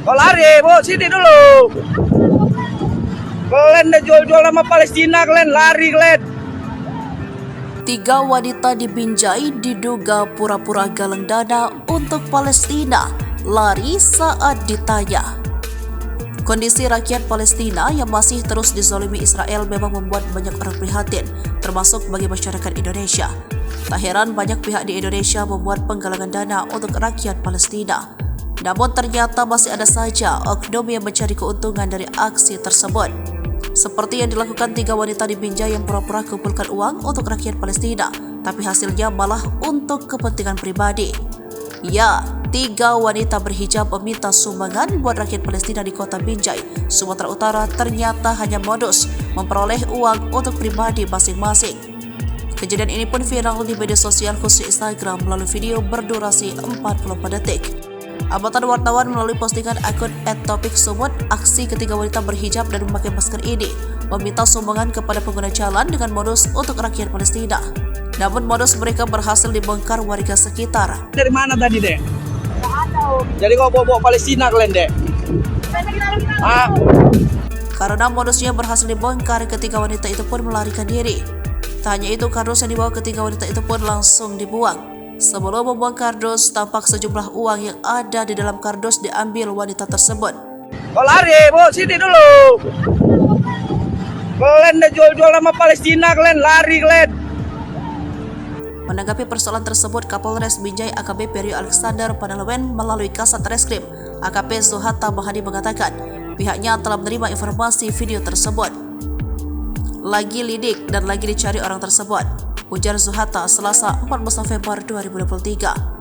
Kok lari, Bu? Sini dulu. Kalian udah jual-jual nama Palestina, kalian lari, kalian. 3 wanita di Binjai diduga pura-pura galang dana untuk Palestina, lari saat ditanya. Kondisi rakyat Palestina yang masih terus dizalimi Israel memang membuat banyak orang prihatin, termasuk bagi masyarakat Indonesia. Tak heran banyak pihak di Indonesia membuat penggalangan dana untuk rakyat Palestina. Namun ternyata masih ada saja oknum yang mencari keuntungan dari aksi tersebut. Seperti yang dilakukan 3 wanita di Binjai yang pura-pura kumpulkan uang untuk rakyat Palestina, tapi hasilnya malah untuk kepentingan pribadi. Ya, 3 wanita berhijab meminta sumbangan buat rakyat Palestina di kota Binjai, Sumatera Utara ternyata hanya modus memperoleh uang untuk pribadi masing-masing. Kejadian ini pun viral di media sosial khusus Instagram melalui video berdurasi 44 detik. Amatan wartawan melalui postingan akun @topiksumut, aksi ketiga wanita berhijab dan memakai masker ini meminta sumbangan kepada pengguna jalan dengan modus untuk rakyat Palestina. Namun modus mereka berhasil dibongkar warga sekitar. Dari mana tadi, Dek? Jadi kok bawa Palestina kalian, Dek? Karena modusnya berhasil dibongkar, ketiga wanita itu pun melarikan diri. Tak hanya itu, kardus yang dibawa ketiga wanita itu pun langsung dibuang. Sebelum membuang kardus, tampak sejumlah uang yang ada di dalam kardus diambil wanita tersebut. Kok lari, Bu? Sini dulu. Kalian udah jual-jual nama Palestina, kalian lari, kalian. Menanggapi persoalan tersebut, Kapolres Binjai AKP Perio Alexander Panalawen melalui Kasat Reskrim AKP Zuhata Bahadi mengatakan pihaknya telah menerima informasi video tersebut. Lagi lidik dan lagi dicari orang tersebut, ujar Zuhata Selasa 14 November 2023.